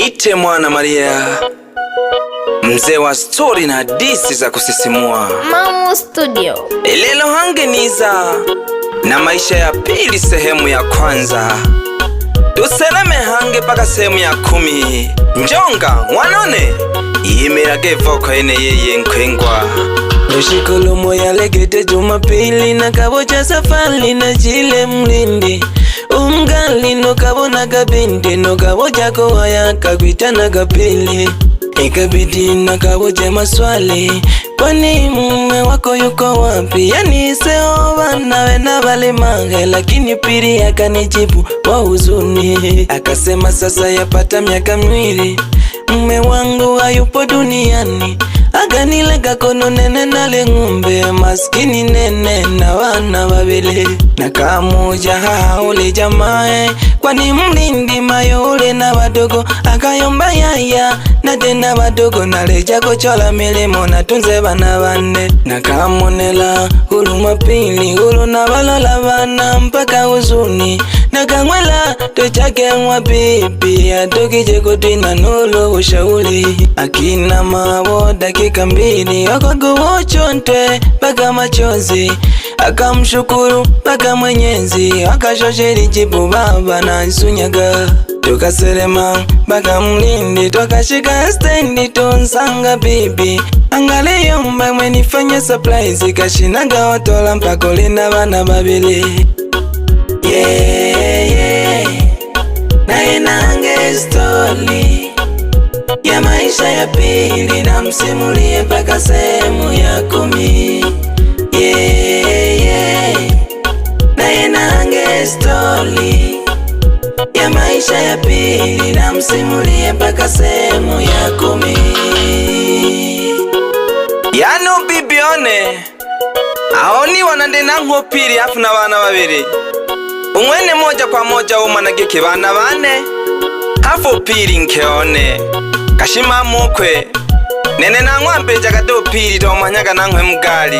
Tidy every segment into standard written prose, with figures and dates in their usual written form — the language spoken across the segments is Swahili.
Niite Mwana Maria, mzee wa story na hadithi za kusisimua. Mamu Studio. Lelo hange niza na maisha ya pili sehemu ya kwanza. Tuseleme hange paka sehemu ya 10. Njonga wanone imirage voko ene yeye nkwengwa. Ushikolo moya legete Jumapili na kabo cha safari na jile mlindi. Umgali no kabo na kabindi no kabo chako waya kabita na kapili. Ikabidi na kabo cha maswali, kwani mume wako yuko wapi? Yani seoba nawe na bale mange, lakini pili akanijibu wa huzuni. Akasema sasa yapata miaka 2 mume wangu hayupo duniani. Aganilega kono nene nale ng'ombe maskini nene na wana wawili. Na kamoja haole jamae, kwani mlindi mayole na wadogo. Akayomba yaya na tena wadogo naleja kochola milimo na tunze bana bane. Na kamonela huruma pili huru na walola bana mpaka huzuni. Na kangwela tochake mwa bibi atokije kutina nulo ushauri. Akina mawo dakika 2 wakagowochonte paka machozi. Akamshukuru paka Mwenyezi, akashosheri jibu baba na nsunyaga. Tukaserema paka mlindi, tukashika stendi tonsanga bibi. Angale yomba mwenifanya surprise, kashinaga otola mpaka lina bana babili. Na enange story ya maisha ya pili na msimulie paka sehemu ya 10. Na enange story ya maisha ya pili na msimulie paka sehemu ya 10. Yano bibione aoni wanande nango pili afu na bana babiri. Umwene moja kwa moja umanagike bana bane hafu pili nkeone. Kashima mukwe nene nangwambe jagado pili to manyaga nankwe mgali.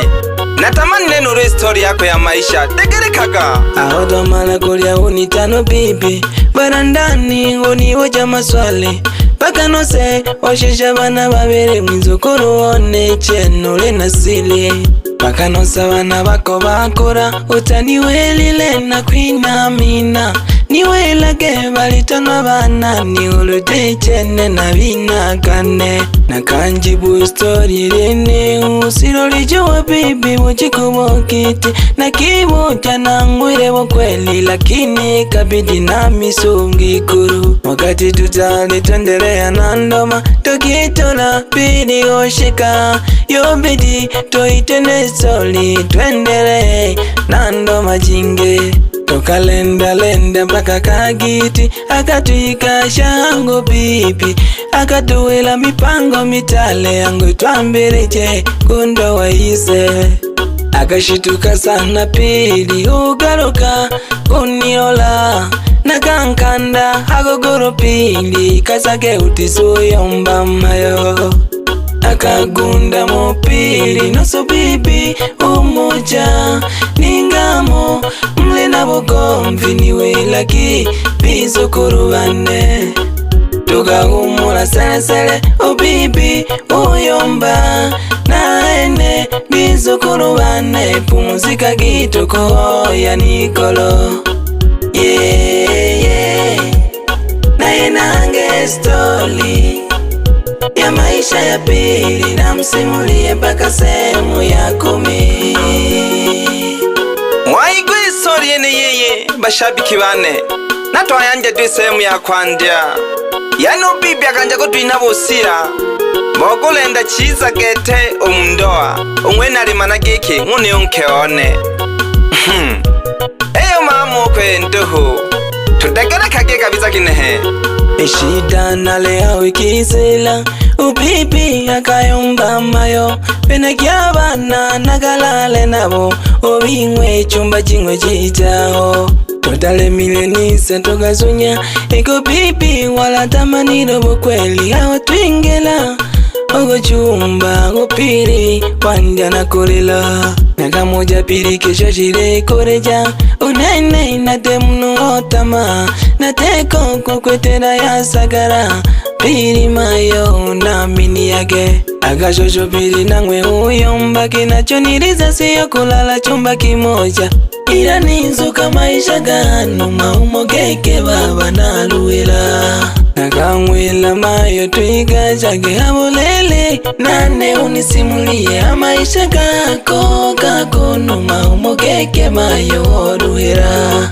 Natamani neno story yako ya maisha tegerekaga. Ahodo mala kulia unitano bibi, barandani uniwoja maswali. Paka nose oshisha bana babiri mwizukuru one chenule nasili. Paka nosa bana bako bakura utaniwelile na kwina mina. Niwelage balitano bana ni ulude chene na bina kane. Na kanjibu story rene usiroli jowa bibi mujikubokiti. Na kibo jana ngwire wakweli lakini kabidi na misungi kuru. Wakati tutali tendelea na ndoma tokitola bidi oshika. Yobidi toitene soli twendele na ndoma jinge. Tokalenda lenda mpaka kagiti, akatuika shango bibi. Akatuwela mipango mitale yangu twambireje kundo waise. Akashituka sana pili ugaruka kuniola. Na kankanda agogoro pili kasake utisuyo mbamayo. Akagunda mopili noso bibi umoja ningamo. Mlina bugomvi niwelaki bizukuru bane. Tukahumula sele ubibi uyomba naene bizukuru bane. Pumuzika gitoko ya Nikolo. Na enange story ya maisha ya pili na msimulie paka sehemu ya 10. Mwaigwe story ene yeye bashabiki bane. Natwayanje twi sehemu ya kwandya. Yano bibi akanja kutwina busira. Bogolenda chiza gete umndoa. Umwena limana giki ngune unkeone. Eyo mamu kwe nduhu. Tudagala kage kabisa kinehe. Shida nalea wikizela ubibi akayomba mayo. Pena kyabana nagalale nabo obingwe chumba chingwe chijaho. Totale milenise togazunya eko bibi wala tamaniro bukweli. Aho twingela ogo chumba upiri kwandya na kolela. Naka moja pili kesho shire koreja. Unene na temnu otama. Na teko kukwetera ya sagara. Pili mayo naamini yake, akashosho pili nangwe huyo mbaki nacho niliza siyo kulala chumba kimoja, ila ninzuka maisha gano maumo keke baba naluwela nakamwila mayo twiga chake habulele nane unisimulie maisha gako kakono maumo keke mayo oruhera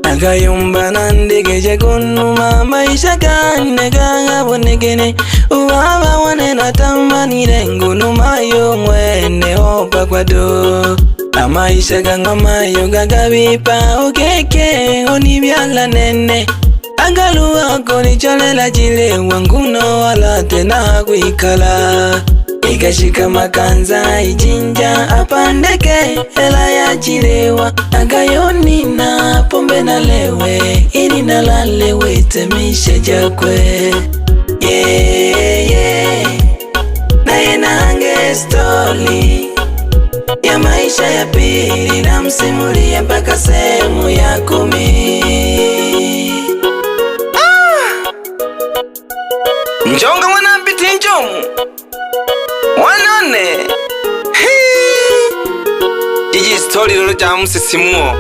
akayumba nandege jekunuma maisha gane gagabonegene uwaba wane natamanire ngunumayo mwene opa kwado amaisha gangamayo gagabipa okeke onibyala nene agaluwa konicholela jile wanguno wala tena kuikala ikashika makanza ijinja apandeke hela ya jilewa agayoni na pombe na lewe ili nalalewe temishe jakwe naye nange stori ya maisha ya pili na msimulia mpaka sehemu ya 10. Njonga mwana mpiti njomu wanone iji story lolo ja musisimuo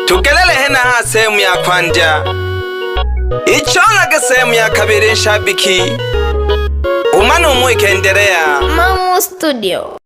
tukelele hena ha sehemu ya kwanja icholaga sehemu ya kabiri nshabiki umano umwe kendelea Mamu Studio.